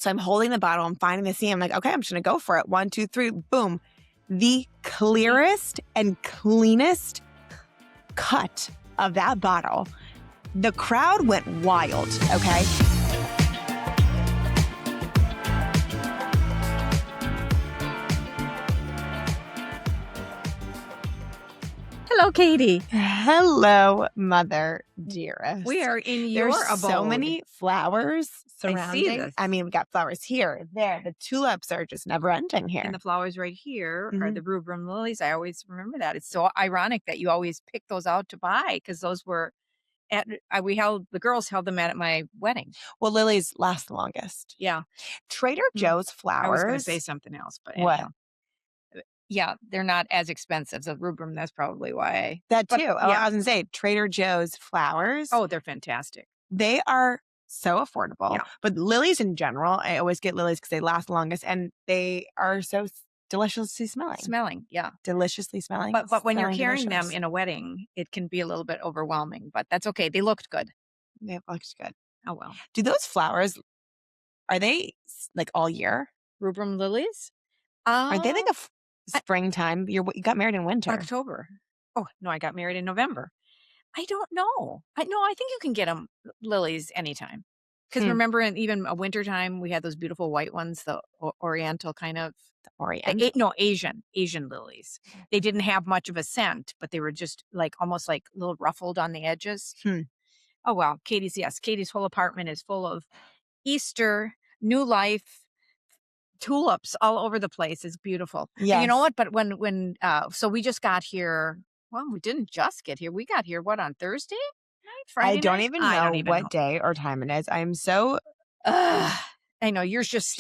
So I'm holding the bottle. I'm finding the seam. I'm like, okay, I'm just going to go for it. 1, 2, 3, boom. The clearest and cleanest cut of that bottle. The crowd went wild, okay? Hello, Katie. Hello, Mother Dearest. We are in your There's abode. so many flowers surrounding. I see this. I mean, we got flowers here, there. The tulips are just never ending here. And the flowers right here are the rubrum lilies. I always remember that. It's so ironic that you always pick those out to buy because those were at the girls held them at my wedding. Well, lilies last the longest. Yeah. Trader Joe's flowers. I was going to say something else, but what? Anyhow. Yeah, they're not as expensive. The rubrum, that's probably why. That too. I was going to say Trader Joe's flowers. Oh, they're fantastic. They are so affordable. Yeah. But lilies in general, I always get lilies because they last the longest and they are so deliciously smelling. Yeah. Deliciously smelling. But when you're carrying them in a wedding, it can be a little bit overwhelming. But that's okay. They looked good. They looked good. Oh, well. Do those flowers, are they like all year? Rubrum lilies? Are they like a springtime? You got married in winter. October. Oh, no, I got married in November. I don't know. I think you can get them lilies anytime. Because remember, in even a wintertime, we had those beautiful white ones, the oriental kind of. Asian lilies. They didn't have much of a scent, but they were just like almost like a little ruffled on the edges. Oh, well, Katie's whole apartment is full of Easter, new life, tulips all over the place. Is beautiful. Yeah. You know what? But when so we just got here. Well, we didn't just get here. We got here on Thursday night, Friday I don't night? even know what day or time it is. I'm so I know you're just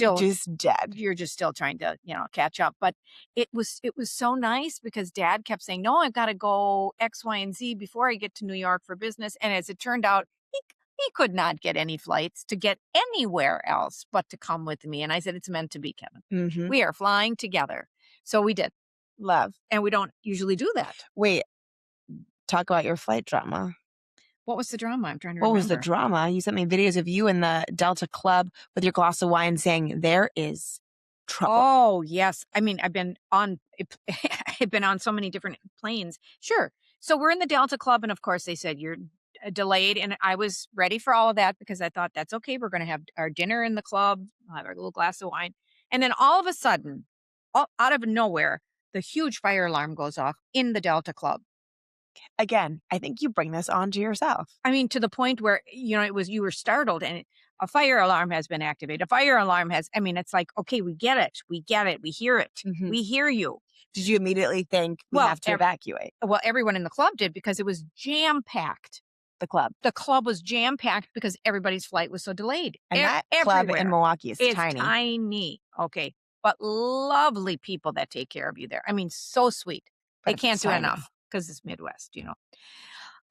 dead. You're just still trying to, catch up. But it was so nice because Dad kept saying, "No, I've got to go X, Y, and Z before I get to New York for business." And as it turned out, he could not get any flights to get anywhere else but to come with me. And I said, "It's meant to be, Kevin. We are flying together." So we did. Love. And we don't usually do that. Wait, talk about your flight drama. What was the drama? I'm trying to remember. What was the drama? You sent me videos of you in the Delta Club with your glass of wine saying there is trouble. Oh, yes. I mean, I've been on so many different planes. Sure. So we're in the Delta Club. And of course they said you're delayed. And I was ready for all of that because I thought that's okay. We're going to have our dinner in the club, have our little glass of wine. And then all of a sudden, out of nowhere, the huge fire alarm goes off in the Delta Club. Again, I think you bring this on to yourself. I mean, to the point where, you were startled and a fire alarm has been activated. A fire alarm it's like, okay, we get it. We hear it. We hear you. Did you immediately think we have to evacuate? Well, everyone in the club did because it was jam-packed. The club was jam-packed because everybody's flight was so delayed. And that club in Milwaukee is tiny. It's tiny. Okay. But lovely people that take care of you there. I mean, so sweet. They can't do enough. Because it's Midwest,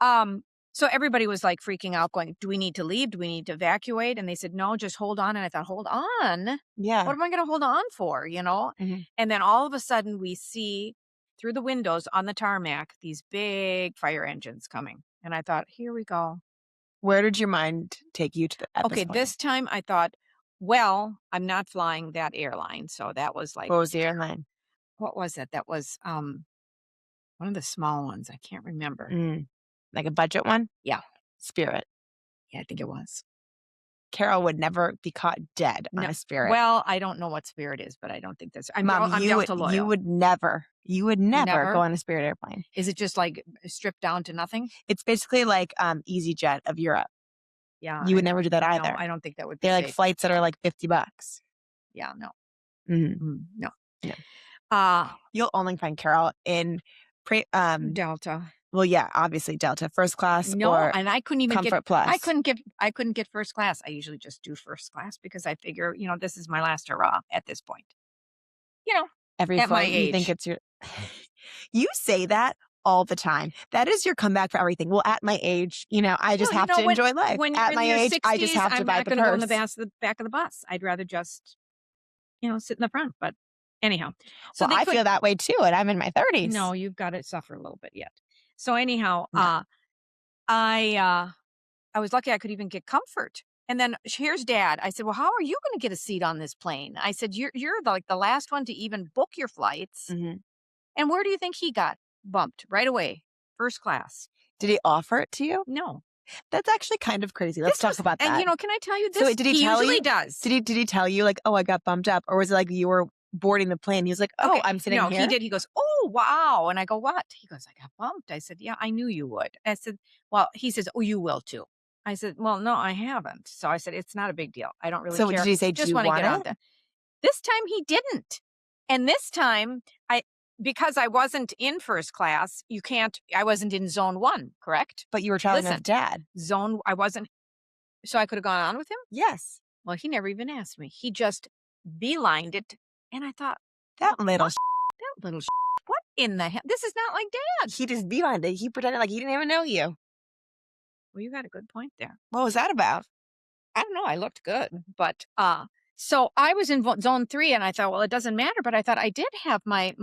So everybody was like freaking out going, do we need to leave? Do we need to evacuate? And they said, no, just hold on. And I thought, hold on? Yeah. What am I going to hold on for? And then all of a sudden we see through the windows on the tarmac, these big fire engines coming. And I thought, here we go. Where did your mind take you to? This time I thought, well, I'm not flying that airline. So that was like. What was the airline? What was it? That was, one of the small ones. I can't remember. Like a budget one? Yeah. Spirit. Yeah, I think it was. Carol would never be caught dead on a Spirit. Well, I don't know what Spirit is, but I don't think that's... Mom, you would never go on a Spirit airplane. Is it just like stripped down to nothing? It's basically like EasyJet of Europe. Yeah. You would never do that either. No, I don't think that would be They're safe. like flights that are like $50. Yeah, no. No. You'll only find Carol in... Delta. Well, yeah, obviously Delta, first class. And I couldn't even Comfort Plus. I couldn't get first class. I usually just do first class because I figure, this is my last hurrah at this point. At my age, you think it's your. You say that all the time. That is your comeback for everything. Well, at my age, I just have to enjoy life. At my age, 60s, I just have to buy the purse. I'm not going to go in the back of the bus. I'd rather just, sit in the front. But anyhow, so I feel that way too, and I'm in my 30s. No, you've got to suffer a little bit yet. So anyhow, I was lucky I could even get comfort And then here's Dad. I said, well, how are you going to get a seat on this plane? I said, you're like the last one to even book your flights. Mm-hmm. And where do you think he got bumped right away? First class. Did he offer it to you? No. That's actually kind of crazy. Let's talk about that. And can I tell you this? So did he tell usually you? Does. Did he tell you like, oh, I got bumped up? Or was it like you were boarding the plane? He was like, oh, okay. I'm sitting here. No, he did. He goes, oh, wow. And I go, what? He goes, I got bumped. I said, yeah, I knew you would. I said, well, he says, oh, you will too. I said, well, no, I haven't. So I said, it's not a big deal. I don't really care. So did he say, just want to get out there? This time he didn't. And this time, because I wasn't in first class, I wasn't in zone 1, correct? But you were traveling with Dad. I wasn't. So I could have gone on with him? Yes. Well, he never even asked me. He just beelined it. And I thought, that little what in the hell? This is not like Dad. He just beelined it. He pretended like he didn't even know you. Well, you got a good point there. What was that about? I don't know. I looked good. But so I was in zone 3 and I thought, well, it doesn't matter. But I thought I did have my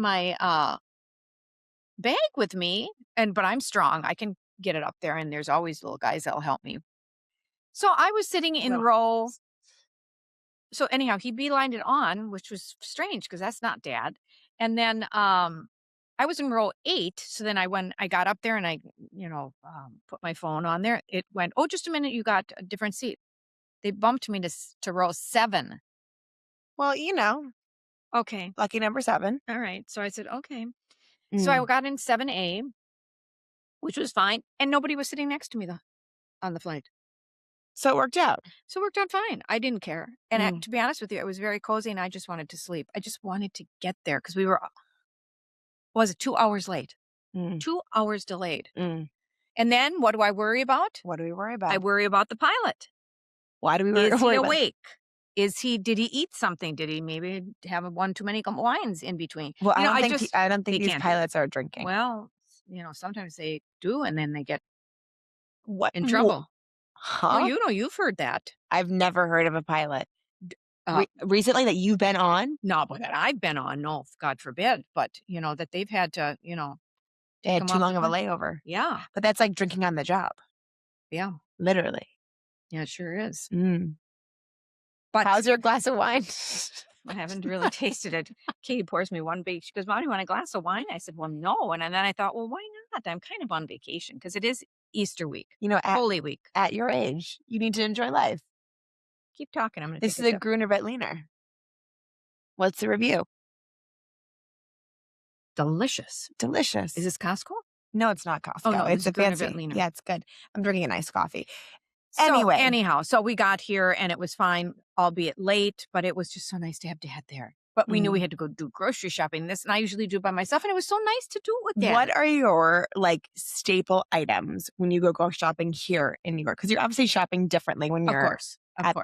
bag with me. But I'm strong. I can get it up there. And there's always little guys that'll help me. So I was sitting in row. So anyhow, he beelined it on, which was strange because that's not Dad. And then I was in row 8. So then I got up there and I, put my phone on there. It went, oh, just a minute. You got a different seat. They bumped me to row 7. Well, okay. Lucky number 7. All right. So I said, okay. So I got in 7A, which was fine. And nobody was sitting next to me on the flight. So it worked out. Fine. I didn't care. And to be honest with you, it was very cozy and I just wanted to sleep. I just wanted to get there because we were, 2 hours late? 2 hours delayed. And then what do I worry about? What do we worry about? I worry about the pilot. Why do we worry about? Is he awake? Did he eat something? Did he maybe have one too many wines in between? Well, I don't think these pilots are drinking. Well, sometimes they do and then they get in trouble. Huh? Well, you've heard that. I've never heard of a pilot. Recently that you've been on? No, but that I've been on. No, God forbid. But, that they've had to, they had too long of a layover. Yeah. But that's like drinking on the job. Yeah. Literally. Yeah, it sure is. But how's your glass of wine? I haven't really tasted it. Katie pours me one big. She goes, Mom, do you want a glass of wine? I said, well, no. And then I thought, well, why not? I'm kind of on vacation because it is Easter week. Holy week. At your age, you need to enjoy life. Keep talking. I'm going to This is a Gruner Veltliner. What's the review? Delicious. Delicious. Is this Costco? No, it's not Costco. Oh, no, it's a fancy. Veltliner. Yeah, it's good. I'm drinking a nice coffee. Anyhow, so we got here and it was fine, albeit late, but it was just so nice to have Dad there. But we knew we had to go do grocery shopping. And I usually do by myself, and it was so nice to do it with Dad. What are your staple items when you go shopping here in New York? Because you're obviously shopping differently when you're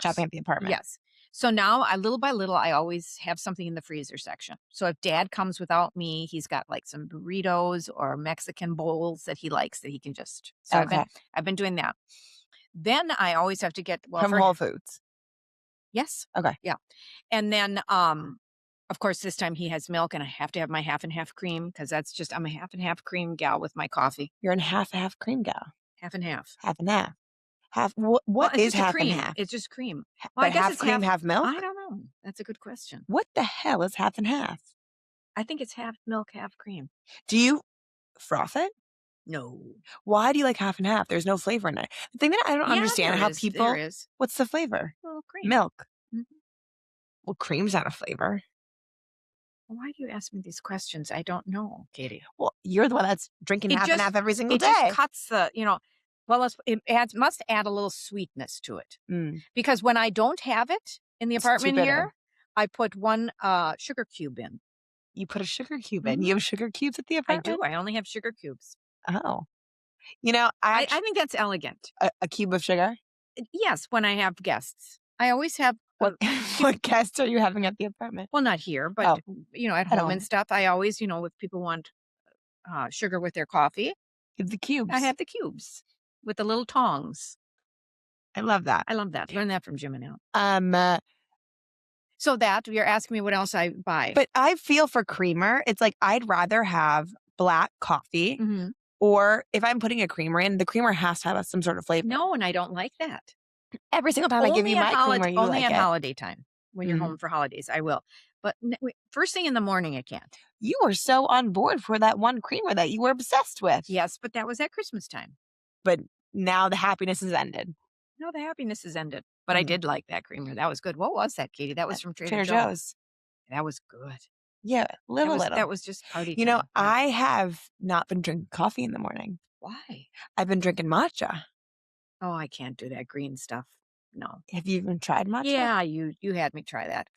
shopping at the apartment. Yes. So now, little by little, I always have something in the freezer section. So if Dad comes without me, he's got some burritos or Mexican bowls that he likes that he can just. So I've been doing that. Then I always have to get from Whole Foods. Yes. Okay. Yeah. And then, of course, this time he has milk, and I have to have my half and half cream because I'm a half and half cream gal with my coffee. You're a half cream gal. Half and half. Half and half. What is half and half? It's just cream. Well, I guess half cream, half milk? I don't know. That's a good question. What the hell is half and half? I think it's half milk, half cream. Do you froth it? No. Why do you like half and half? There's no flavor in it. The thing that I don't understand how people. There is. What's the flavor? Well, cream. Milk. Well, cream's not a flavor. Why do you ask me these questions? I don't know, Katie. Well, you're the one that's drinking half and half every single day. It just cuts the, well, must add a little sweetness to it. Because when I don't have it in the apartment here, I put one sugar cube in. You put a sugar cube in? You have sugar cubes at the apartment? I do. I only have sugar cubes. Oh. I think that's elegant. A cube of sugar? Yes, when I have guests. I always have. What guests are you having at the apartment? Well, not here, but, at home and stuff. I always, if people want sugar with their coffee. Give the cubes. I have the cubes with the little tongs. I love that. Learned that from Jim and Al. So that, you're asking me what else I buy. But I feel for creamer, it's I'd rather have black coffee. Or if I'm putting a creamer in, the creamer has to have some sort of flavor. No, and I don't like that. Every single time I give you my creamer, you only like at it. holiday time when you're home for holidays. I will, but first thing in the morning, I can't. You were so on board for that one creamer that you were obsessed with. Yes, but that was at Christmas time. But now the happiness has ended. No, the happiness has ended. But I did like that creamer. That was good. What was that, Katie? That was from Trader Joe's. That was good. Yeah, little. That was just party time. You know, I have not been drinking coffee in the morning. Why? I've been drinking matcha. Oh, I can't do that green stuff. No. Have you even tried matcha? Yeah, you had me try that.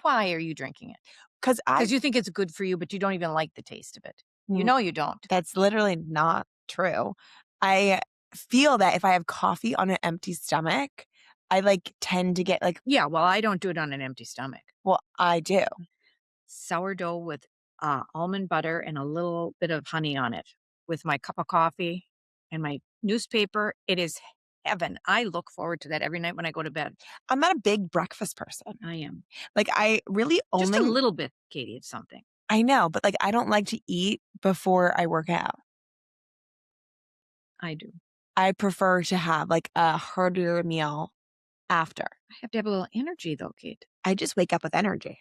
Why are you drinking it? Because you think it's good for you, but you don't even like the taste of it. You know you don't. That's literally not true. I feel that if I have coffee on an empty stomach, I tend to get Yeah, well, I don't do it on an empty stomach. Well, I do. Sourdough with almond butter and a little bit of honey on it with my cup of coffee and my newspaper. It is heaven. I look forward to that every night when I go to bed. I'm not a big breakfast person. I am. I really only... Just a little bit, Katie, it's something. I know, but I don't like to eat before I work out. I do. I prefer to have a heartier meal after. I have to have a little energy though, Kate. I just wake up with energy.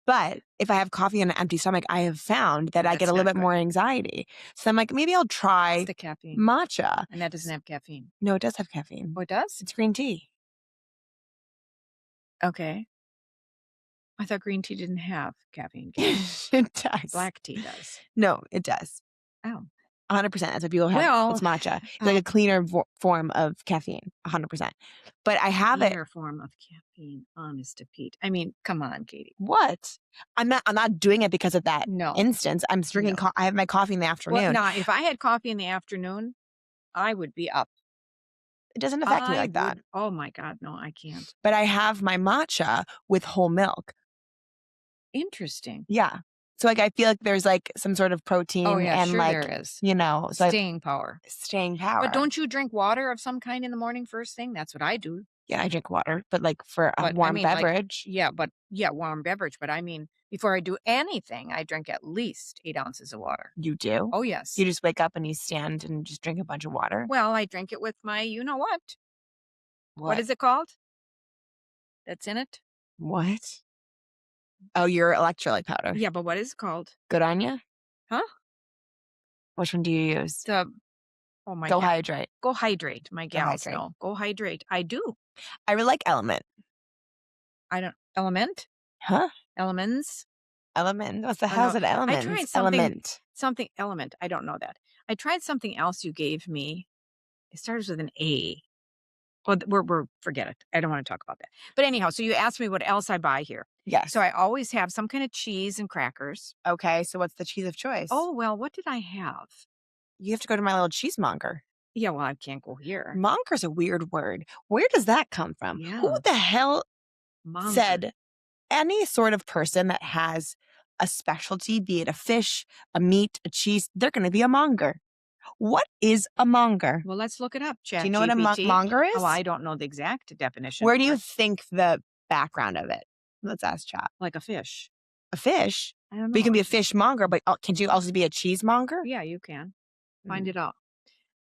But if I have coffee on an empty stomach, I have found that I get a little bit more anxiety. So I'm maybe I'll try the caffeine. Matcha. And that doesn't have caffeine. No, it does have caffeine. Oh, it does? It's green tea. Okay. I thought green tea didn't have caffeine. It does. Black tea does. No, it does. Oh. 100%. That's what people have. It's matcha. It's a cleaner form of caffeine. 100%. But I have it. Cleaner form of caffeine. Honest to Pete. I mean, come on, Katie. What? I'm not doing it because of that instance. I'm drinking. I have my coffee in the afternoon. Well, no, if I had coffee in the afternoon, I would be up. It doesn't affect me like that. Oh my God, no, I can't. But I have my matcha with whole milk. Interesting. Yeah. So I feel like there's some sort of protein and sure there is. Staying power. Staying power. But don't you drink water of some kind in the morning first thing? That's what I do. Yeah, I drink water, but for a warm beverage. Warm beverage. But I mean, before I do anything, I drink at least 8 ounces of water. You do? Oh, yes. You just wake up and you stand and just drink a bunch of water? Well, I drink it with my, you know what? What is it called? That's in it? What? Oh, your electrolyte powder. Yeah, but what is it called? Good on you? Huh? Which one do you use? Oh my Go God. Hydrate. Go Hydrate. My gals know. Go Hydrate. I do. I really like Element. Element? Huh? Elements? Element? What the hell's an Element? I tried something Element. I don't know that. I tried something else you gave me. It starts with an A. Well, we're forget it. I don't want to talk about that. But anyhow, so you asked me what else I buy here. Yes. So I always have some kind of cheese and crackers. Okay. So what's the cheese of choice? Oh, well, what did I have? You have to go to my little cheesemonger. Yeah, well, I can't go here. Monger's a weird word. Where does that come from? Yeah. Who the hell Monger said any sort of person that has a specialty, be it a fish, a meat, a cheese, they're going to be a monger? What is a monger? Well, let's look it up, Chat. Do you know what a monger is? Oh, I don't know the exact definition. Where do you think the background of it? Let's ask Chat. Like a fish. A fish? I don't know. But you can be a fishmonger, but can you also be a cheesemonger? Yeah, you can. Find it out.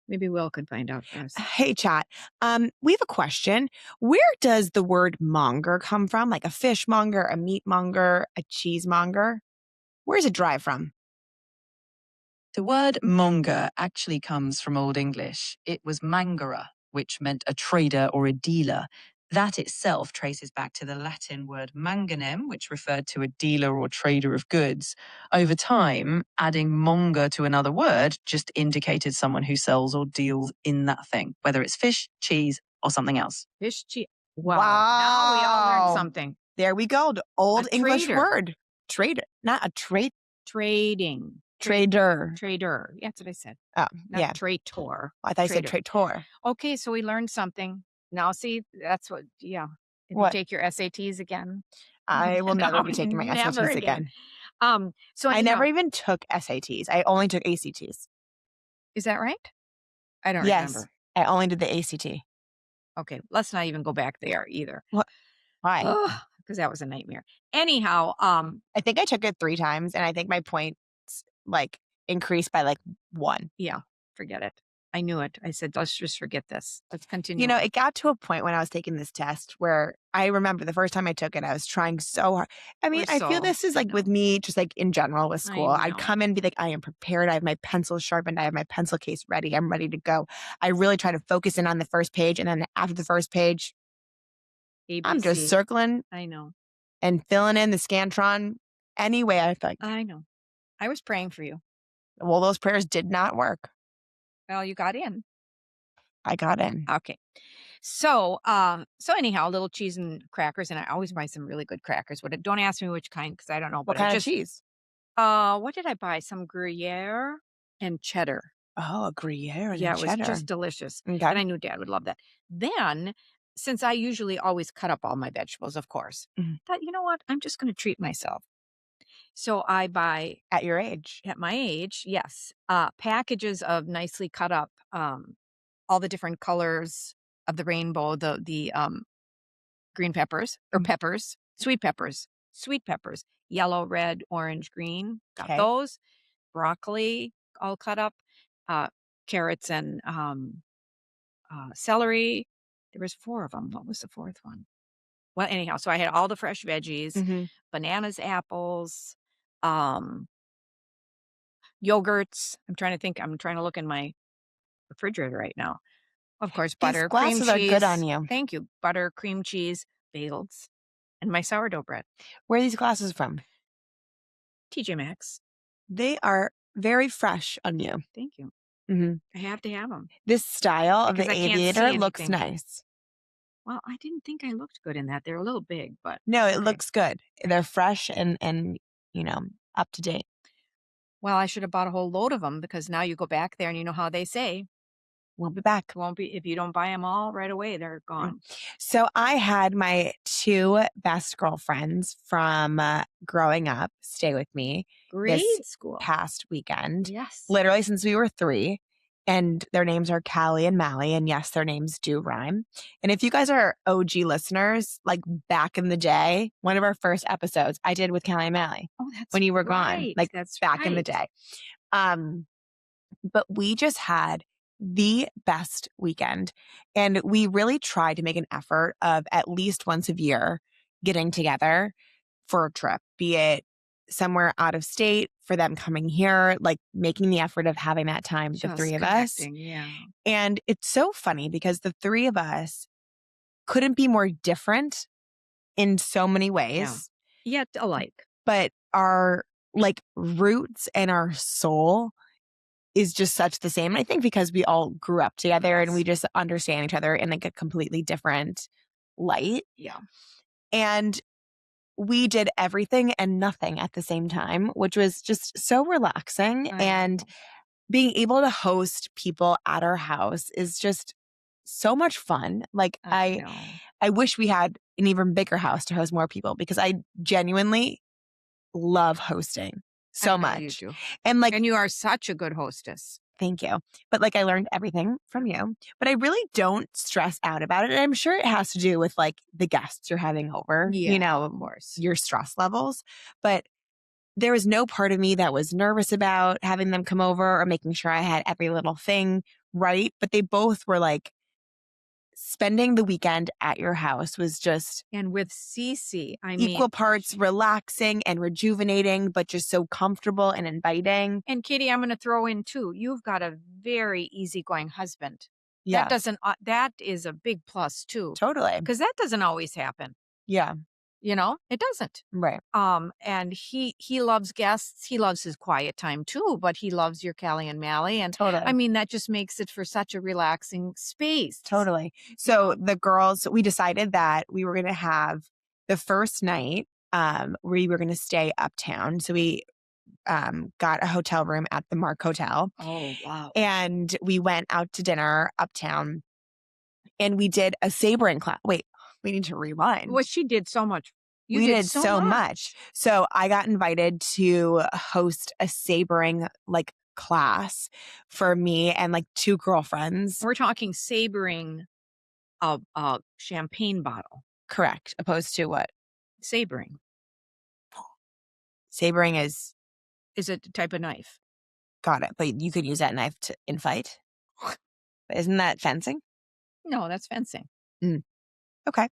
Maybe Will could find out for us. Hey, Chat. We have a question. Where does the word monger come from? Like a fishmonger, a meatmonger, a cheesemonger? Where does it derive from? The word monger actually comes from Old English. It was mangerer, which meant a trader or a dealer. That itself traces back to the Latin word manganem, which referred to a dealer or trader of goods. Over time, adding monger to another word just indicated someone who sells or deals in that thing, whether it's fish, cheese, or something else. Fish, cheese. Wow. Now we all learned something. There we go. The old English word. Trader. Not a trade. Trading. Trader. Trader. Yeah, that's what I said. Oh, Not traitor. I thought you said traitor. Okay, so we learned something. Now, see, that's what, If you take your SATs again. I will never be taking my SATs again. So I never even took SATs. I only took ACTs. Is that right? I don't remember. I only did the ACT. Okay, let's not even go back there either. What? Why? Because that was a nightmare. Anyhow, I think I took it 3 times, and I think my points increased by 1. Yeah, forget it. I knew it. I said, let's just forget this. Let's continue. You know, it got to a point when I was taking this test where I remember the first time I took it, I was trying so hard. I mean, I feel this is like with me, just like in general with school. I'd come in and be like, I am prepared. I have my pencil sharpened. I have my pencil case ready. I'm ready to go. I really try to focus in on the first page. And then after the first page, ABC. I'm just circling. I know. And filling in the Scantron any way I think. I know. I was praying for you. Well, those prayers did not work. Well, you got in. I got in. Okay. So anyhow, little cheese and crackers, and I always buy some really good crackers. Don't ask me which kind because I don't know. What kind of cheese? What did I buy? Some Gruyere and cheddar. Oh, a Gruyere and cheddar. Yeah, it was just delicious. Okay. And I knew Dad would love that. Then, since I usually always cut up all my vegetables, of course, thought, you know what? I'm just going to treat myself. So I buy at your age. At my age, yes, packages of nicely cut up, all the different colors of the rainbow, the green peppers or peppers, sweet peppers, yellow, red, orange, green. Got those. Broccoli all cut up, carrots and celery. There was 4 of them. What was the 4th one? Well, anyhow, so I had all the fresh veggies, bananas, apples, yogurts. I'm trying to think. I'm trying to look in my refrigerator right now. Of course, butter, cream cheese. These glasses are good on you. Thank you. Butter, cream cheese, bagels, and my sourdough bread. Where are these glasses from? TJ Maxx. They are very fresh on you. Thank you. Mm-hmm. I have to have them. This style of the aviator looks nice. Well, I didn't think I looked good in that. They're a little big, but no, it looks good. They're fresh and you know, up to date. Well, I should have bought a whole load of them because now you go back there and you know how they say. Won't be back. Won't be if you don't buy them all right away. They're gone. So I had my 2 best girlfriends from growing up stay with me school past weekend. Yes, literally since we were 3. And their names are Callie and Mally, and yes, their names do rhyme. And if you guys are OG listeners, like back in the day, one of our first episodes I did with Callie and Mally. Oh, that's when you were gone, like that's back in the day. But we just had the best weekend. And we really tried to make an effort of at least once a year getting together for a trip, be it somewhere out of state, for them coming here, like making the effort of having that time, the 3 of us. Yeah. And it's so funny because the 3 of us couldn't be more different in so many ways. Yeah. Yet alike. But our like roots and our soul is just such the same. I think because we all grew up together and we just understand each other in like a completely different light. Yeah. And we did everything and nothing at the same time, which was just so relaxing. And being able to host people at our house is just so much fun. Like I wish we had an even bigger house to host more people because I genuinely love hosting so much. You do. And you are such a good hostess. Thank you. But like I learned everything from you, but I really don't stress out about it. And I'm sure it has to do with like the guests you're having over, you know, of course, your stress levels. But there was no part of me that was nervous about having them come over or making sure I had every little thing right. But they both were like, spending the weekend at your house was just and with Cece, equal parts relaxing and rejuvenating, but just so comfortable and inviting. And Katie, I'm going to throw in too. You've got a very easygoing husband. Yeah, that is a big plus too. Totally, because that doesn't always happen. Yeah. You know, it doesn't. Right. And he loves guests. He loves his quiet time too, but he loves your Callie and Mally. And totally. I mean, that just makes it for such a relaxing space. Totally. So the girls, we decided that we were going to have the first night, we were going to stay uptown. So we got a hotel room at the Mark Hotel. Oh, wow. And we went out to dinner uptown and we did a sabering class. Wait. We need to rewind. Well, she did so much. We did so much. So I got invited to host a sabering like class for me and like 2 girlfriends. We're talking sabering a champagne bottle. Correct. Opposed to what? Sabering. Sabering is a type of knife. Got it. But you could use that knife in fight? Isn't that fencing? No, that's fencing. Okay.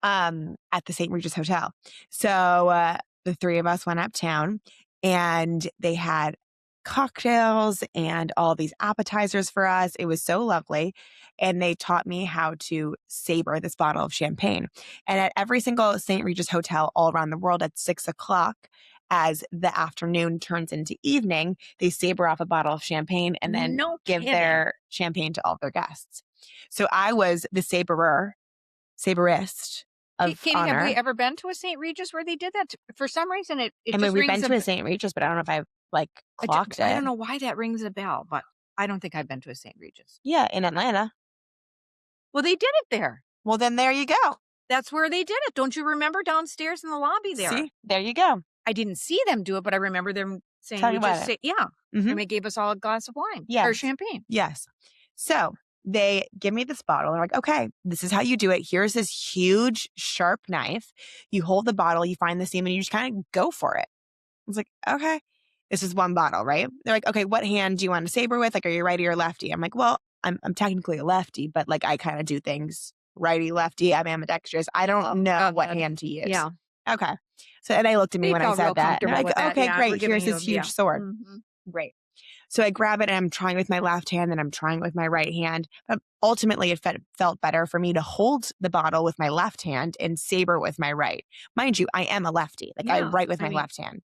At the St. Regis Hotel. So the three of us went uptown and they had cocktails and all these appetizers for us. It was so lovely. And they taught me how to saber this bottle of champagne. And at every single St. Regis hotel all around the world at 6:00, as the afternoon turns into evening, they saber off a bottle of champagne and then give their champagne to all their guests. So I was the saberist of Katy, honor. have we ever been to a St. Regis where they did that? For some reason, it I mean, we've been to a St. Regis, but I don't know if I've clocked it. I don't know why that rings a bell, but I don't think I've been to a St. Regis. Yeah, in Atlanta. Well, they did it there. Well, then there you go. That's where they did it. Don't you remember downstairs in the lobby there? See, there you go. I didn't see them do it, but I remember them saying, yeah. Mm-hmm. And they gave us all a glass of wine or champagne. Yes. So they give me this bottle. They're like, okay, this is how you do it. Here's this huge, sharp knife. You hold the bottle, you find the seam, and you just kind of go for it. I was like, okay, this is one bottle, right? They're like, okay, what hand do you want to saber with? Like, are you righty or lefty? I'm like, well, I'm technically a lefty, but like I kind of do things righty, lefty. I'm ambidextrous. I don't know what hand to use. Yeah. Okay. So, and they looked at me when I said that. And they're like, okay, great. Here's this huge sword. Mm-hmm. Great. So I grab it and I'm trying with my left hand and I'm trying with my right hand. But ultimately, it felt better for me to hold the bottle with my left hand and saber with my right. Mind you, I am a lefty. Like I write with my left hand.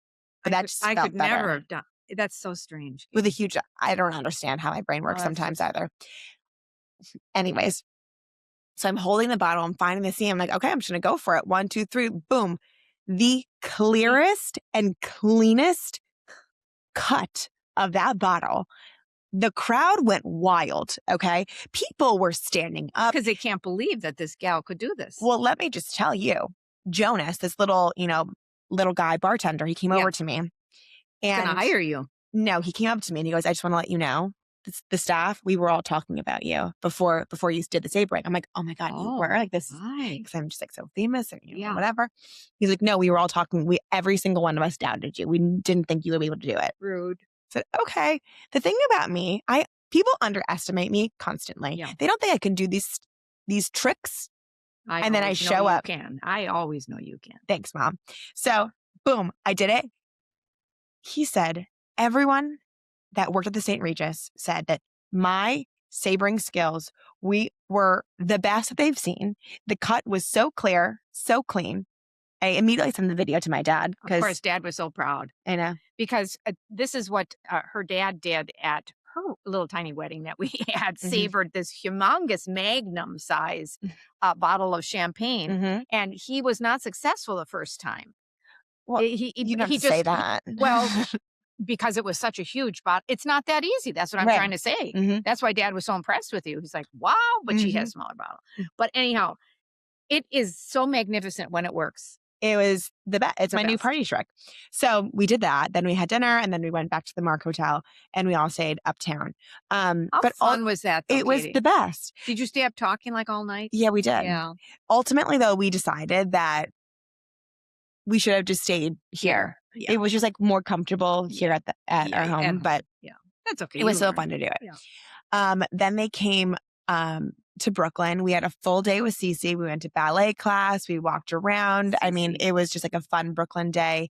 But I could never have done. That's so strange. With a huge, I don't understand how my brain works sometimes either. Anyways, so I'm holding the bottle. I'm finding the seam. I'm like, okay, I'm just going to go for it. 1, 2, 3, boom. The clearest and cleanest cut of that bottle. The crowd went wild, okay? People were standing up. Because they can't believe that this gal could do this. Well, let me just tell you, Jonas, this little guy bartender, he came over to me. And gonna hire you. No, he came up to me and he goes, I just want to let you know, the staff, we were all talking about you before you did the sabering. I'm like, oh my God, you were like this. Because I'm just like so famous or whatever. He's like, no, we were all talking. Every single one of us doubted you. We didn't think you would be able to do it. Rude. I said, okay. The thing about me, people underestimate me constantly. Yeah. They don't think I can do these tricks. And then I show up. I always know you can. Thanks, Mom. So boom, I did it. He said, everyone that worked at the St. Regis said that my sabering skills, we were the best that they've seen. The cut was so clear, so clean. I immediately sent the video to my dad. Of course, Dad was so proud. I know. Because this is what her dad did at her little tiny wedding that we had, sabered this humongous magnum size bottle of champagne. And he was not successful the first time. Well, you don't have to say that. Well, because it was such a huge bottle. It's not that easy. That's what I'm trying to say. That's why Dad was so impressed with you. He's like, wow, but she has a smaller bottle. But anyhow, it is so magnificent when it works. It was the best. It's my new party trick. So we did that. Then we had dinner and then we went back to the Mark Hotel and we all stayed uptown. How fun was that, though, It was the best. Did you stay up talking like all night? Yeah, we did. Yeah. Ultimately, though, we decided that we should have just stayed here. Yeah. It was just like more comfortable here at our home. But that's okay. It was so fun to do it. Yeah. Then they came to Brooklyn. We had a full day with Cece. We went to ballet class. We walked around. I mean, it was just like a fun Brooklyn day.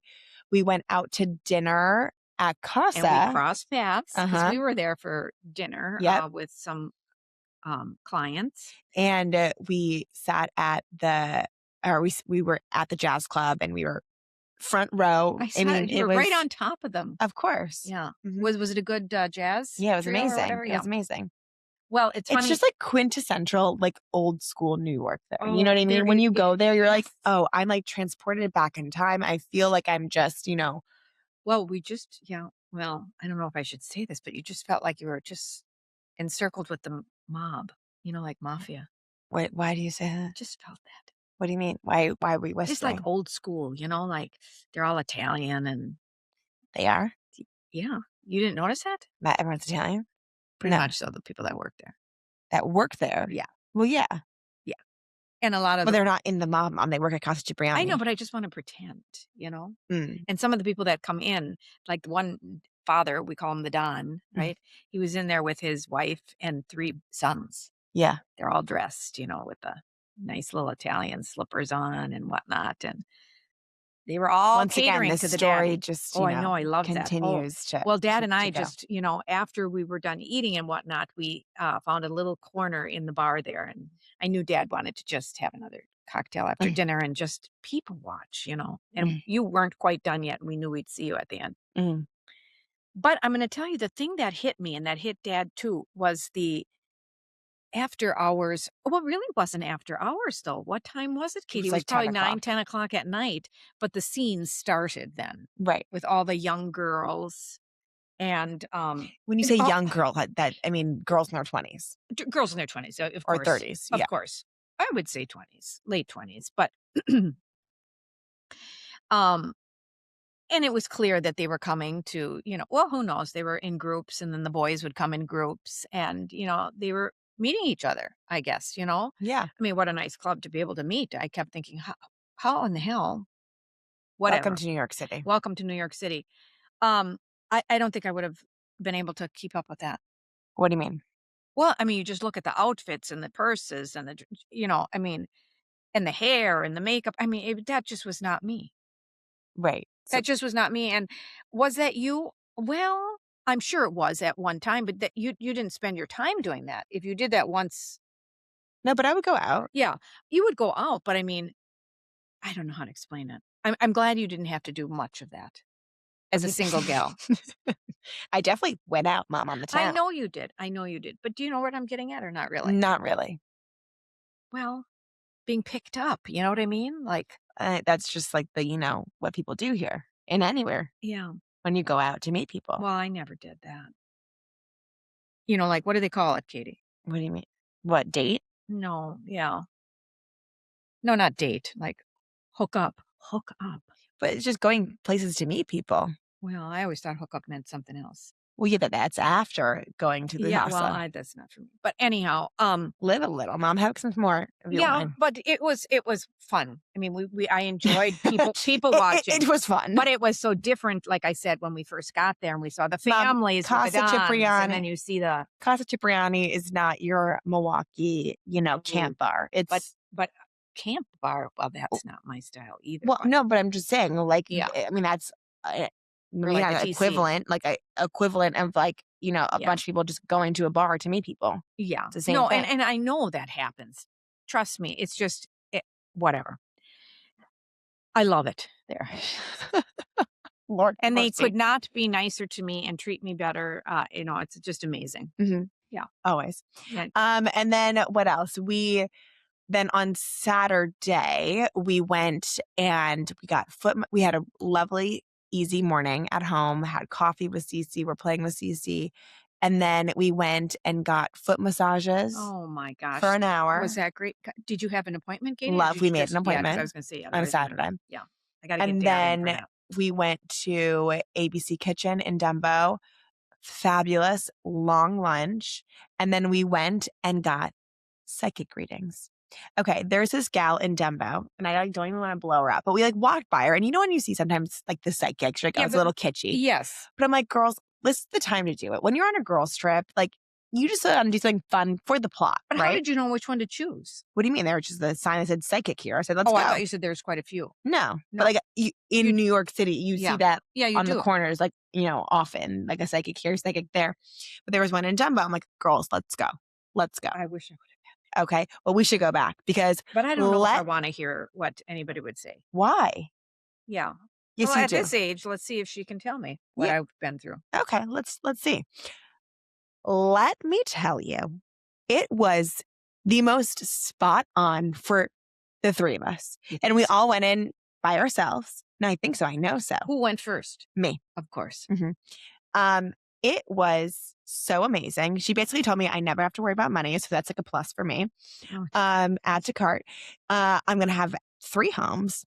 We went out to dinner at Casa. And we crossed paths because we were there for dinner with some clients. And we sat at we were at the jazz club and we were front row. I mean, it was right on top of them. Of course. Yeah. Was it a good jazz? Yeah, it was amazing. It was amazing. Well, it's funny. It's just like quintessential, like old school New York there. You know what I mean? When you go there, you're like, oh, I'm like transported back in time. I feel like I'm just, Well, well, I don't know if I should say this, but you just felt like you were just encircled with the mob, like mafia. Wait, why do you say that? Just felt that. What do you mean? Why are we whispering? Just like old school, like they're all Italian and. They are? Yeah. You didn't notice that? Not everyone's Italian? Pretty much so, the people that work there. That work there? Yeah. Well, yeah. Yeah. And a lot of they're not in the mob. They work at Casa Cipriani. I know, but I just want to pretend, And some of the people that come in, like the one father, we call him the Don, right? He was in there with his wife and 3 sons. Yeah. They're all dressed, with the nice little Italian slippers on and whatnot. And they were all Once catering again, to the story daddy. just, I know. I love continues that. to. Well, Dad and I go. just, after we were done eating and whatnot, we found a little corner in the bar there. And I knew Dad wanted to just have another cocktail after dinner and just people watch, and you weren't quite done yet. And we knew we'd see you at the end. But I'm going to tell you, the thing that hit me and that hit Dad too was the after hours. Well, it really wasn't after hours though. What time was it, Katie? It was probably 9, 10 o'clock at night. But the scene started then. Right. With all the young girls. And when you say young girl, that I mean girls in their 20s. Girls in their 20s, of or course. 30s. Of course. I would say 20s, late 20s. But and it was clear that they were coming to, well, who knows? They were in groups, and then the boys would come in groups, and, they were meeting each other, I guess, Yeah. I mean, what a nice club to be able to meet. I kept thinking, how in the hell? Whatever. Welcome to New York City. Welcome to New York City. I don't think I would have been able to keep up with that. What do you mean? Well, I mean, you just look at the outfits and the purses and and the hair and the makeup. I mean, that just was not me. Right. That just was not me. And was that you? Well, I'm sure it was at one time, but that you didn't spend your time doing that. If you did that once. No, but I would go out. Yeah, you would go out. But I mean, I don't know how to explain it. I'm glad you didn't have to do much of that as a single gal. I definitely went out, Mom, on the town. I know you did. But do you know what I'm getting at or not really? Not really. Well, being picked up, you know what I mean? Like that's just like the, what people do here and anywhere. Yeah. When you go out to meet people. Well, I never did that. Like what do they call it, Katie? What do you mean? What, date? No, yeah. No, not date. Like hook up. Hook up. But it's just going places to meet people. Well, I always thought hook up meant something else. Well, yeah, that's after going to the house. Well, that's not for me. But anyhow, live a little, Mom. Have some more of your wine. But it was fun. I mean, I enjoyed people watching. It was fun, but it was so different. Like I said, when we first got there and we saw the families, Casa Cipriani, and then you see the Casa Cipriani is not your Milwaukee, camp bar. It's but camp bar. Well, that's not my style either. Well, no, but I'm just saying, I mean, that's. Equivalent, equivalent of a bunch of people just going to a bar to meet people. Yeah. It's the same thing. And I know that happens. Trust me. It's just whatever. I love it there. Lord, and they could not be nicer to me and treat me better. It's just amazing. Mm-hmm. Yeah. Always. Yeah. And then what else? Then on Saturday, we went and we got we had a lovely easy morning at home, had coffee with Cece. We're playing with Cece. And then we went and got foot massages. Oh my gosh. For an hour. Was that great? Did you have an appointment, Katie? We made an appointment. Yeah, I was going to say, on a Saturday. Yeah. I got to get And then we went to ABC Kitchen in DUMBO. Fabulous long lunch. And then we went and got psychic readings. Okay, there's this gal in DUMBO, and I don't even want to blow her up, but we walked by her, and when you see sometimes the psychics, you're it's a little kitschy. Yes. But I'm like, girls, this is the time to do it. When you're on a girls trip, you just want to do something fun for the plot, but right? How did you know which one to choose? What do you mean? There was just the sign that said psychic here. I said, let's go. I thought you said there's quite a few. No. But in New York City, you see that on the corners, often, a psychic here, psychic there. But there was one in DUMBO. I'm like, girls, let's go. Let's go. I wish I would have. Okay. Well, we should go back because. But I don't know if I want to hear what anybody would say. Why? Yeah. Yes, well, you at do. this age, let's see if she can tell me what I've been through. Okay. Let's see. Let me tell you, it was the most spot on for the three of us. And we all went in by ourselves. No, I think so. I know so. Who went first? Me. Of course. Mm-hmm. It was so amazing. She basically told me I never have to worry about money. So that's a plus for me. Oh. Add to cart. I'm going to have 3 homes.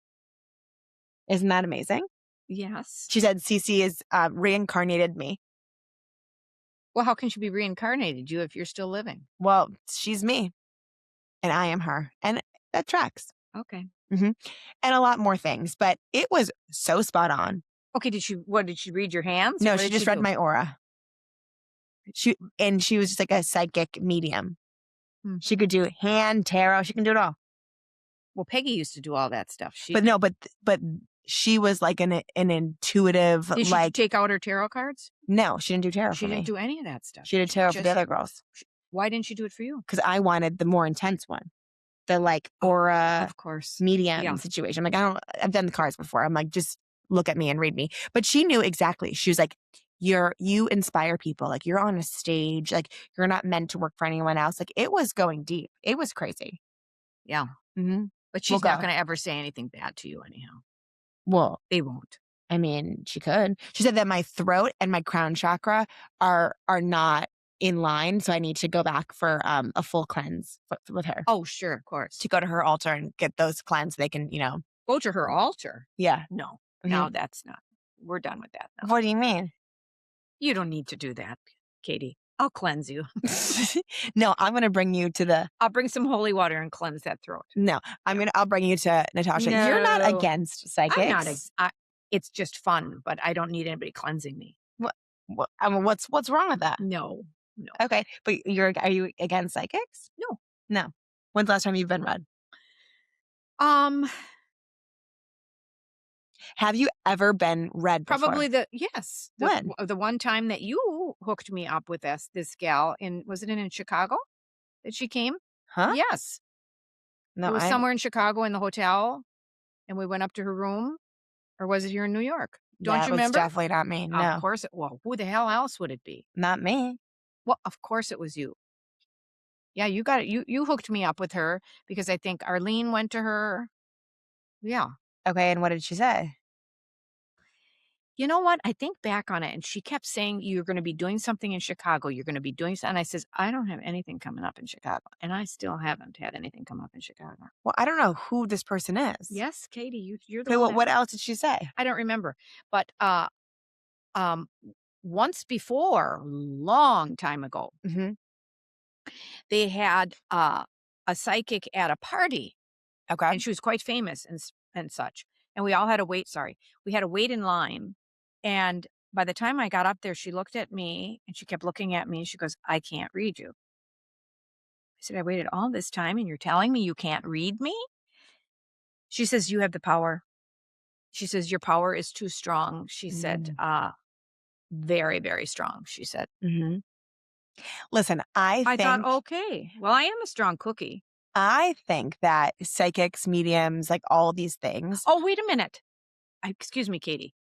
Isn't that amazing? Yes. She said Cece is reincarnated me. Well, how can she be reincarnated you if you're still living? Well, she's me and I am her. And that tracks. Okay. Mm-hmm. And a lot more things. But it was so spot on. Okay, did she read your hands? No, she just read my aura. She was just like a psychic medium. She could do hand, tarot. She can do it all. Well, Peggy used to do all that stuff. But she was like an intuitive. Did she take out her tarot cards? No, she didn't do tarot for me. She didn't do any of that stuff. She did tarot for the other girls. Why didn't she do it for you? Because I wanted the more intense one. The like aura, of course, medium situation. Like I've done the cards before. I'm like, just look at me and read me. But she knew exactly. She was like, you inspire people. Like you're on a stage. Like you're not meant to work for anyone else. Like it was going deep. It was crazy. Yeah. Mm-hmm. But she's not going to ever say anything bad to you anyhow. Well, they won't. I mean, she could. She said that my throat and my crown chakra are not in line, so I need to go back for a full cleanse with her. Oh, sure, of course. To go to her altar and get those cleansed, they can, Go to her altar? Yeah. No, no, that's not. We're done with that now. What do you mean? You don't need to do that, Katy. I'll cleanse you. No, I'm going to bring you to I'll bring some holy water and cleanse that throat. No, I'll bring you to Natasha. No. You're not against psychics. I'm not. It's just fun, but I don't need anybody cleansing me. What? I mean, what's wrong with that? No. Okay, but are you against psychics? No. When's the last time you've been read? Have you ever been read before? Probably yes. When? The one time that you hooked me up with this gal was it in Chicago that she came? Huh? Yes. No, it was somewhere in Chicago in the hotel, and we went up to her room, or was it here in New York? Don't you remember? Definitely not me. No. Of course who the hell else would it be? Not me. Well, of course it was you. Yeah, you got it. You hooked me up with her because I think Arlene went to her. Yeah. Okay, and what did she say? You know what? I think back on it, and she kept saying, you're going to be doing something in Chicago. You're going to be doing something. And I says, I don't have anything coming up in Chicago. And I still haven't had anything come up in Chicago. Well, I don't know who this person is. Yes, Katy, you're the one. What else did she say? I don't remember. But once before, long time ago, they had a psychic at a party. Okay. And she was quite famous and such. And we all had to wait. We had to wait in line. And by the time I got up there, she looked at me and she kept looking at me. And she goes, I can't read you. I said, I waited all this time and you're telling me you can't read me? She says, you have the power. She says, your power is too strong. She said, very, very strong, she said. Mm-hmm. Listen, I thought, okay, well, I am a strong cookie. I think that psychics, mediums, like all these things. Oh, wait a minute. Excuse me, Katy.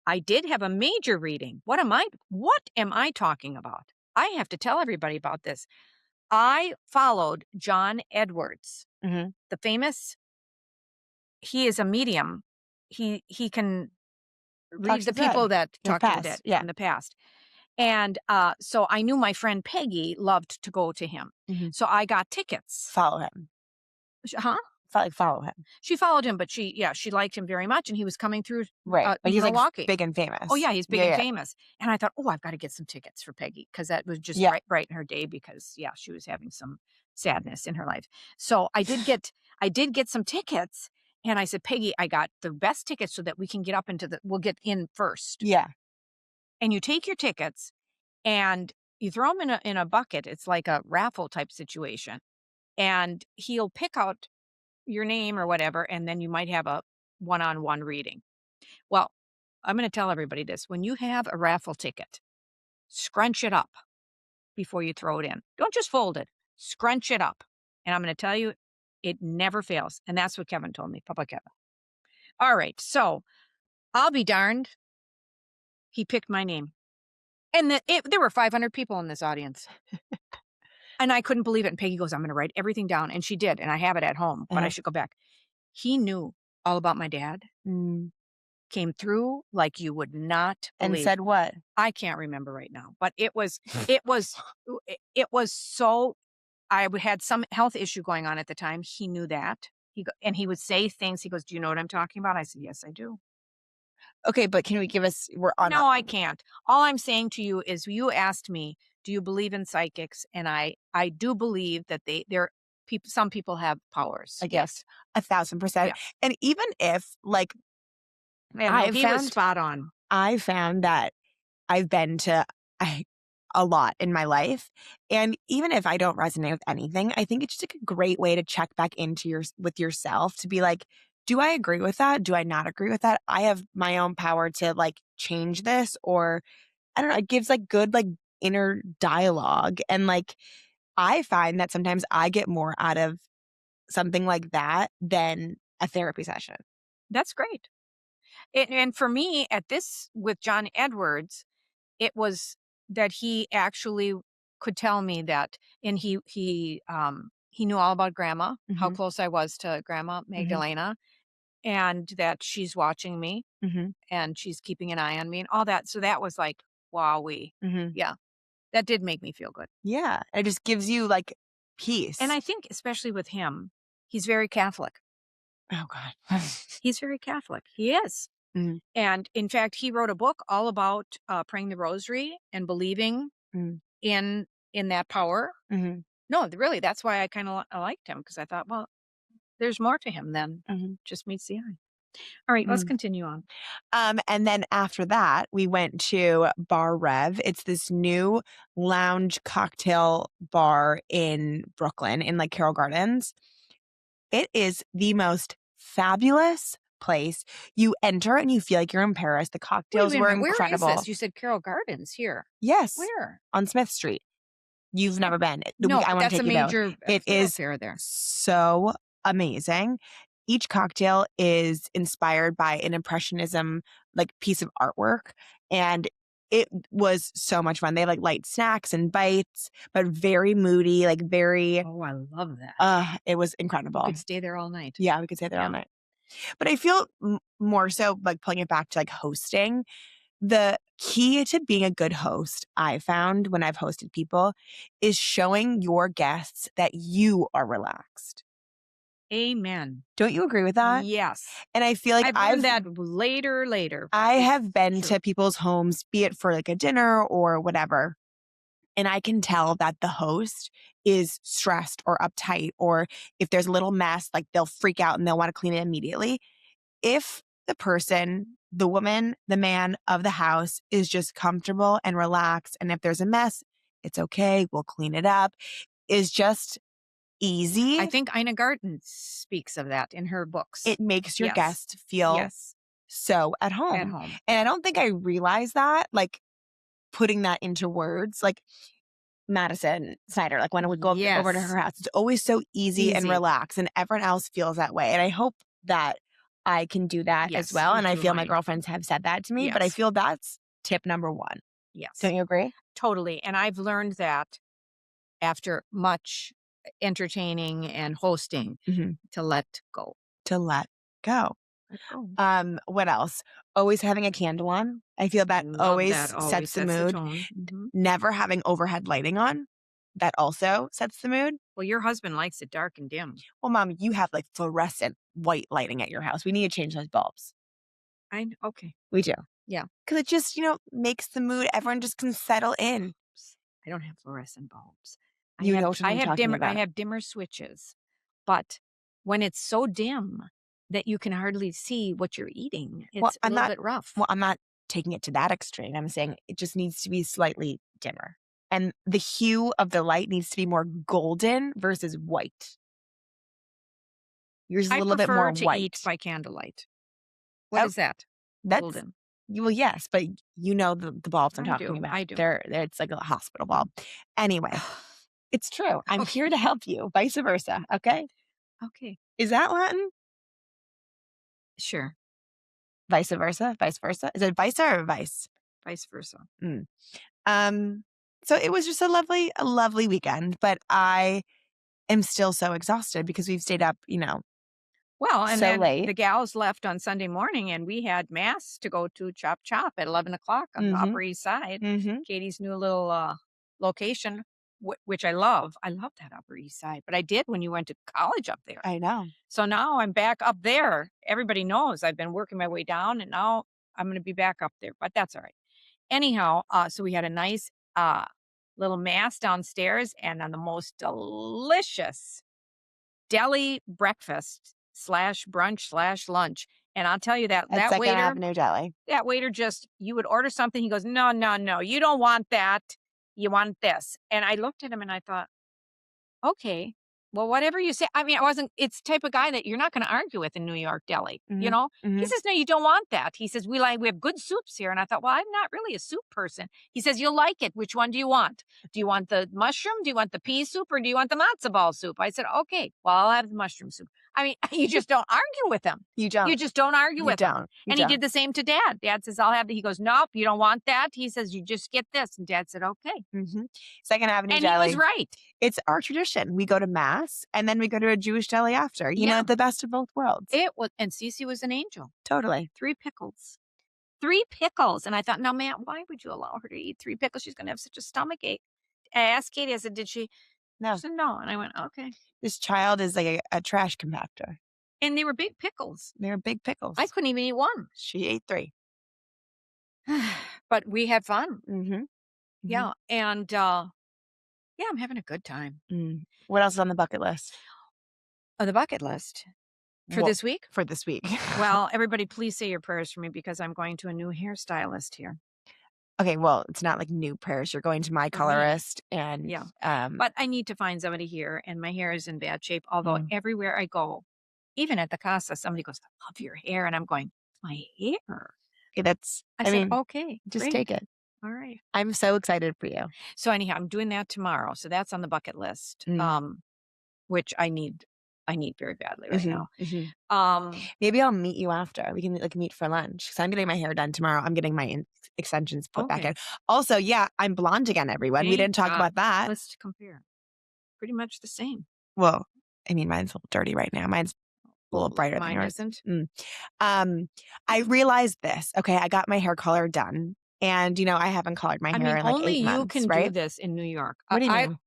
I did have a major reading. What am I talking about? I have to tell everybody about this. I followed John Edwards, the famous. He is a medium. He can read the people that talk to the dead in the past. And so I knew my friend Peggy loved to go to him. So I got tickets. Follow him. Huh? Follow him. She followed him, but she liked him very much. And he was coming through he's Milwaukee. Like big and famous. Oh, yeah, he's big and famous. And I thought, I've got to get some tickets for Peggy because that was just right in her day because, she was having some sadness in her life. So I did get some tickets. And I said, Peggy, I got the best tickets so that we can get up we'll get in first. Yeah. And you take your tickets and you throw them in a bucket. It's like a raffle type situation. And he'll pick out your name or whatever, and then you might have a one-on-one reading. Well, I'm going to tell everybody this. When you have a raffle ticket, scrunch it up before you throw it in. Don't just fold it. Scrunch it up. And I'm going to tell you, it never fails. And that's what Kevin told me, Papa Kevin. All right, so I'll be darned. He picked my name. And there were 500 people in this audience. And I couldn't believe it. And Peggy goes, I'm going to write everything down. And she did. And I have it at home, but I should go back. He knew all about my dad. Came through like you would not believe. And said what? I can't remember right now. But it was so, I had some health issue going on at the time. He knew that. And he would say things. He goes, do you know what I'm talking about? I said, yes, I do. Okay, but can we give us, No, I can't. All I'm saying to you is you asked me, do you believe in psychics? And I do believe that some people have powers. I guess 1,000%. Yeah. And even if Yeah, no, he was spot on. I found that I've been to a lot in my life. And even if I don't resonate with anything, I think it's just like a great way to check back into with yourself to be like, do I agree with that? Do I not agree with that? I have my own power to like change this, or I don't know. It gives like good like inner dialogue. And like, I find that sometimes I get more out of something like that than a therapy session. That's great. And for me with John Edwards, it was that he actually could tell me that, and he knew all about Grandma, how close I was to Grandma Magdalena, and that she's watching me and she's keeping an eye on me and all that. So that was like, wowee. Yeah. That did make me feel good. Yeah. It just gives you like peace. And I think especially with him, he's very Catholic. Oh God. He's very Catholic. He is. And in fact, he wrote a book all about praying the rosary and believing in that power. No, really, that's why I kind of liked him, because I thought, well, there's more to him than just meets the eye. All right, let's continue on. And then after that, we went to Bar Rev. It's this new lounge cocktail bar in Brooklyn, in like Carroll Gardens. It is the most fabulous place. You enter and you feel like you're in Paris. The cocktails were incredible. Where is this? You said Carroll Gardens here. Yes. Where? On Smith Street. You've never been. No, I want that's to take a major. It is there. So amazing. Each cocktail is inspired by an impressionism like piece of artwork, and it was so much fun. They have like light snacks and bites, but very moody, like very. Oh, I love that. It was incredible. We could stay there all night. Yeah, we could stay there all night. But I feel more so like pulling it back to like hosting. The key to being a good host, I found when I've hosted people, is showing your guests that you are relaxed. Amen. Don't you agree with that? Yes. And I feel like I've learned that later. I have been to people's homes, be it for like a dinner or whatever, and I can tell that the host is stressed or uptight, or if there's a little mess, like they'll freak out and they'll want to clean it immediately. If the person, the woman, the man of the house is just comfortable and relaxed, and if there's a mess, it's okay, we'll clean it up, is just easy. I think Ina Garten speaks of that in her books. It makes your guests feel so at home. And I don't think I realized that, like putting that into words, like Madison Snyder, like when I would go over to her house, it's always so easy and relaxed, and everyone else feels that way. And I hope that I can do that as well. And I feel my girlfriends have said that to me, but I feel that's tip number one. Yes. Don't you agree? Totally. And I've learned that after much entertaining and hosting, to let go. To let go. What else? Always having a candle on. I feel that always sets the mood. Never having overhead lighting on. That also sets the mood. Well, your husband likes it dark and dim. Well, Mom, you have like fluorescent white lighting at your house. We need to change those bulbs. Okay. We do. Yeah. Because it just, makes the mood. Everyone just can settle in. I don't have fluorescent bulbs. I have dimmer switches, but when it's so dim that you can hardly see what you're eating, it's a little bit rough. Well, I'm not taking it to that extreme. I'm saying it just needs to be slightly dimmer. And the hue of the light needs to be more golden versus white. Yours is a little bit more white. I prefer to eat by candlelight. What is that? That's golden. Well, yes, but the bulbs I'm talking about. I do. It's like a hospital bulb. Anyway, it's true. I'm here to help you. Vice versa. Okay. Okay. Is that Latin? Sure. Vice versa. Vice versa. Is it vice or vice? Vice versa. So it was just a lovely weekend, but I am still so exhausted because we've stayed up, well, and so then late. The gals left on Sunday morning, and we had mass to go to Chop Chop at 11 o'clock on the Upper East Side. Katie's new little location, which I love. I love that Upper East Side, but I did when you went to college up there. I know. So now I'm back up there. Everybody knows I've been working my way down, and now I'm going to be back up there, but that's all right. Anyhow, so we had a nice little mass downstairs, and on the most delicious deli breakfast /brunch/lunch. And I'll tell you that Second waiter, Avenue Deli. That waiter you would order something. He goes, no, you don't want that. You want this. And I looked at him and I thought, okay, well, whatever you say. I mean, it's the type of guy that you're not going to argue with in New York Deli, you know? He says, no, you don't want that. He says, we have good soups here. And I thought, well, I'm not really a soup person. He says, you'll like it. Which one do you want? Do you want the mushroom? Do you want the pea soup? Or do you want the matzo ball soup? I said, okay, well, I'll have the mushroom soup. I mean, you just don't argue with him. You don't. You just don't argue with him. And he did the same to Dad. Dad says, I'll have the, he goes, nope, you don't want that. He says, you just get this. And Dad said, okay. Second Avenue Deli. And he was right. It's our tradition. We go to Mass and then we go to a Jewish deli after. You know, the best of both worlds. It was, and Cece was an angel. Totally. 3 pickles. 3 pickles. And I thought, now, Matt, why would you allow her to eat 3 pickles? She's going to have such a stomach ache. I asked Katie, I said, did she? No. She said, no. And I went, okay. This child is like a trash compactor. And they were big pickles. They were big pickles. I couldn't even eat 1. She ate 3. But we had fun. Yeah. And I'm having a good time. What else is on the bucket list? On the bucket list? For this week? For this week. Well, everybody, please say your prayers for me because I'm going to a new hairstylist here. Okay, well, it's not like new prayers. You're going to my colorist and but I need to find somebody here and my hair is in bad shape. Although everywhere I go, even at the casa, somebody goes, I love your hair. And I'm going, my hair. Okay, I said, okay. Just great. take it. All right. I'm so excited for you. So anyhow, I'm doing that tomorrow. So that's on the bucket list. Which I need very badly right now. Maybe I'll meet you after. We can like meet for lunch because I'm getting my hair done tomorrow. I'm getting my extensions put back in. Also, I'm blonde again, everyone. We didn't talk about that. Let's compare. Pretty much the same. Well, I mean, mine's a little dirty right now. Mine's a little brighter than yours. Isn't. I realized this. Okay, I got my hair color done. And, I haven't colored my hair in like 8 months, only you can do this in New York. What do you mean?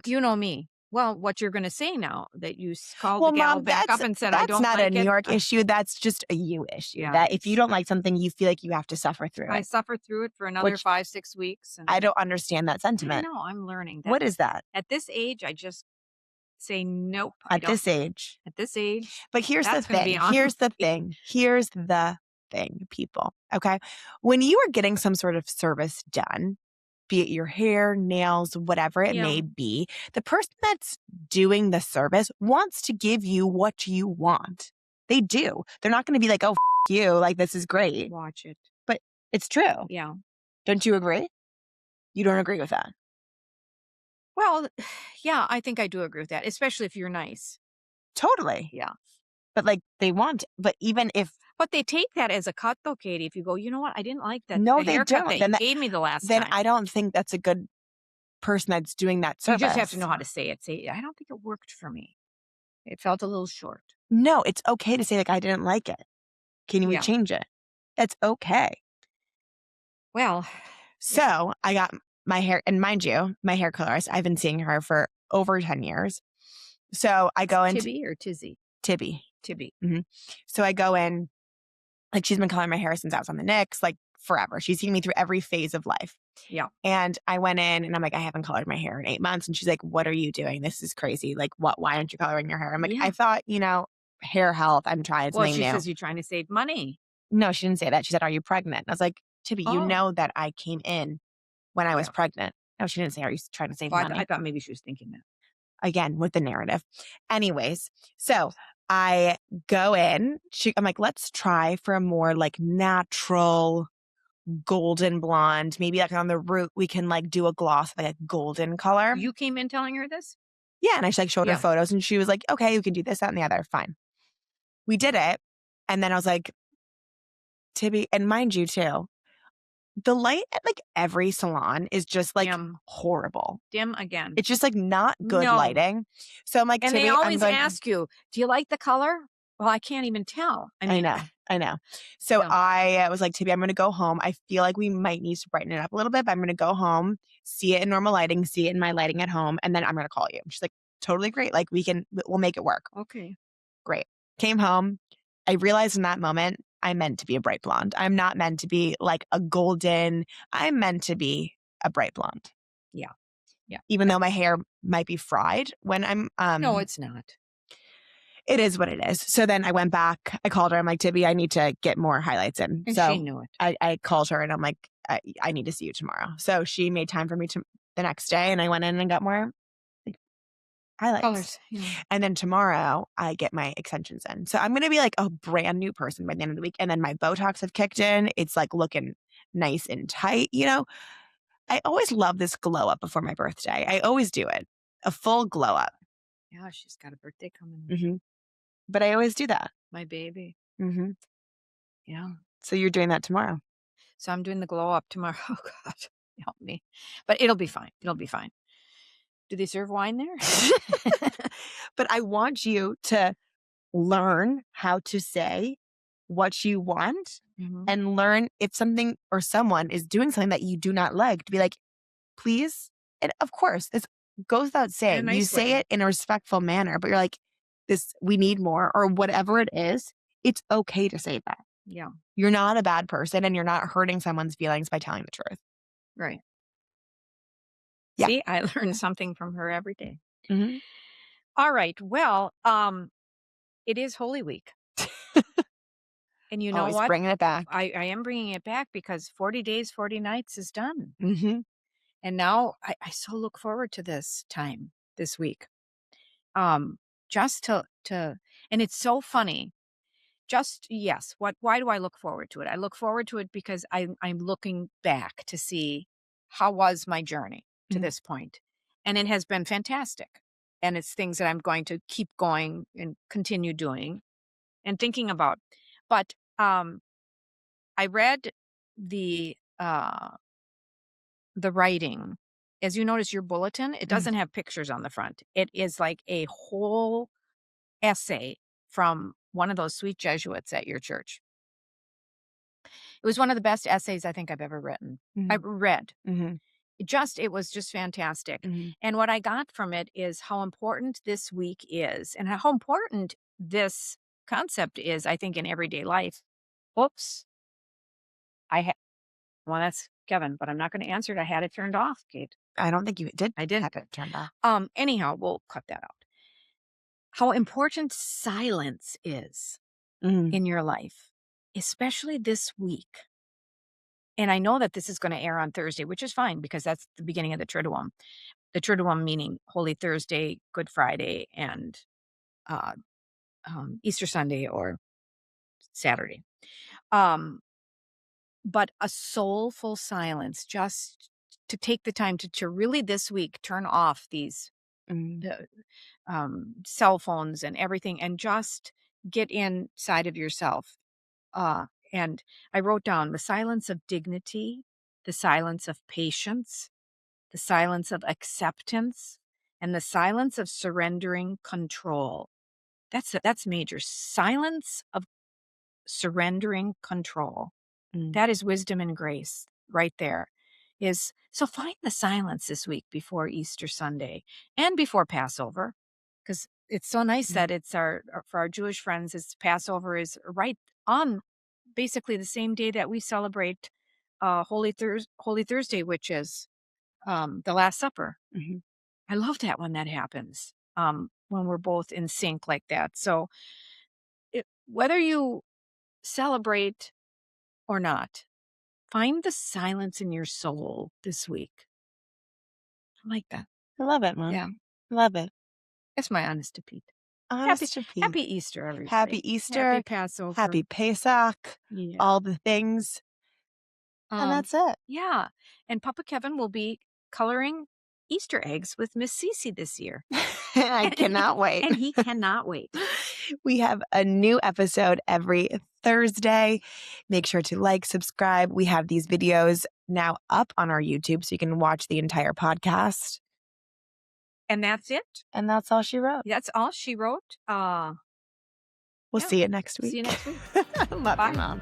You know me. Well, what you're going to say now that you called the gal Mom, back up and said, I don't like it. That's not a New York issue. That's just a you issue. Yeah, that if you don't like something, you feel like you have to suffer through it. I suffer through it for another 5-6 weeks. I don't understand that sentiment. No, I'm learning. What is that? At this age, I just say nope. At this age. But here's the thing. Here's the thing, people. Okay. When you are getting some sort of service done, be it your hair, nails, whatever it may be, the person that's doing the service wants to give you what you want. They do. They're not going to be like, oh, you, like, this is great. Watch it. But it's true. Yeah. Don't you agree? You don't agree with that? Well, yeah, I think I do agree with that, especially if you're nice. Totally. Yeah. But like they want, but even if. But they take that as a cut though, Katie. If you go, you know what? I didn't like that. No, the they haircut don't. That you gave me the last time. Then I don't think that's a good person that's doing that service. You just have to know how to say it. I don't think it worked for me. It felt a little short. No, it's okay to say like, I didn't like it. Can we change it? That's okay. Well. So I got my hair, and mind you, my hair colorist, I've been seeing her for over 10 years. So I go into Tibby or Tizzy? Tibby. Mm-hmm. So I go in, like she's been coloring my hair since I was on the Knicks, like forever. She's seen me through every phase of life. Yeah. And I went in and I'm like, I haven't colored my hair in 8 months. And she's like, what are you doing? This is crazy. Like, why aren't you coloring your hair? I'm like, I thought, hair health. I'm trying something new. Well, she says you're trying to save money. No, she didn't say that. She said, are you pregnant? I was like, Tibby, you know that I came in when I was pregnant. No, she didn't say, are you trying to save money? I thought maybe she was thinking that. Again, with the narrative. Anyways, so I go in. I'm like, let's try for a more like natural golden blonde. Maybe like on the root, we can like do a gloss, like a golden color. You came in telling her this? Yeah. And I just like showed her photos and she was like, okay, you can do this, that, and the other. Fine. We did it. And then I was like, Tibby, and mind you too, the light at like every salon is just like horrible. Dim again. It's just like not good lighting. So I'm like, and they always ask you, do you like the color? Well, I can't even tell. I know. So I was like, Tibby, I'm going to go home. I feel like we might need to brighten it up a little bit, but I'm going to go home, see it in normal lighting, see it in my lighting at home. And then I'm going to call you. She's like, totally great. Like we'll make it work. Okay. Great. Came home. I realized in that moment, I'm meant to be a bright blonde. I'm not meant to be like a golden. I'm meant to be a bright blonde. Yeah. Even though my hair might be fried when I'm. No, it's not. It is what it is. So then I went back. I called her. I'm like, Tibby, I need to get more highlights in. And so she knew it. I called her and I'm like, I need to see you tomorrow. So she made time for me the next day, and I went in and got more highlights. Colors. Yeah. And then tomorrow I get my extensions in. So I'm going to be like a brand new person by the end of the week. And then my Botox have kicked in. It's like looking nice and tight. I always love this glow up before my birthday. I always do it. A full glow up. Yeah, she's got a birthday coming. Mm-hmm. But I always do that. My baby. Mm-hmm. Yeah. So you're doing that tomorrow. So I'm doing the glow up tomorrow. Oh, God, help me. But it'll be fine. It'll be fine. Do they serve wine there? But I want you to learn how to say what you want and learn if something or someone is doing something that you do not like, to be like, please. And of course, it goes without saying. You say it in a respectful manner, but you're like, we need more, or whatever it is. It's okay to say that. Yeah. You're not a bad person, and you're not hurting someone's feelings by telling the truth. Right. Yeah. See, I learn something from her every day. Mm-hmm. All right. Well, it is Holy Week. And you know Always what? Bringing it back. I am bringing it back because 40 days, 40 nights is done. Mm-hmm. And now I so look forward to this time this week. Just to and it's so funny. Why do I look forward to it? I look forward to it because I'm looking back to see how was my journey to this point. And it has been fantastic. And it's things that I'm going to keep going and continue doing and thinking about. But I read the writing. As you notice, your bulletin, it doesn't have pictures on the front. It is like a whole essay from one of those sweet Jesuits at your church. It was one of the best essays I think I've ever written. I read. It was just fantastic. And what I got from it is how important this week is, and how important this concept is, I think, in everyday life. Oops. Well, that's Kevin, but I'm not going to answer it. I had it turned off, Kate. I don't think you did. I did have it turned off. Anyhow, we'll cut that out. How important silence is in your life, especially this week. And I know that this is going to air on Thursday, which is fine because that's the beginning of the Triduum. The Triduum meaning Holy Thursday, Good Friday, and Easter Sunday or Saturday. But a soulful silence, just to take the time to really this week turn off these cell phones and everything, and just get inside of yourself. And I wrote down the silence of dignity, the silence of patience, the silence of acceptance, and the silence of surrendering control. That's major. Silence of surrendering control. That is wisdom and grace right there. So find the silence this week before Easter Sunday and before Passover, because it's so nice that it's for our Jewish friends, Passover is right on basically the same day that we celebrate Holy Thursday, which is the Last Supper. I love that when that happens, when we're both in sync like that. So whether you celebrate or not, find the silence in your soul this week. I like that. I love it, Mom. Yeah. Love it. That's my honest to Pete. Happy Easter, everybody. Happy Easter. Happy Passover. Happy Pesach. Yeah. All the things. And that's it. Yeah. And Papa Kevin will be coloring Easter eggs with Miss Cece this year. I cannot wait. And he cannot wait. We have a new episode every Thursday. Make sure to like, subscribe. We have these videos now up on our YouTube so you can watch the entire podcast. And that's it. And that's all she wrote. That's all she wrote. We'll see you next week. See you next week. Love Bye. you, Mom.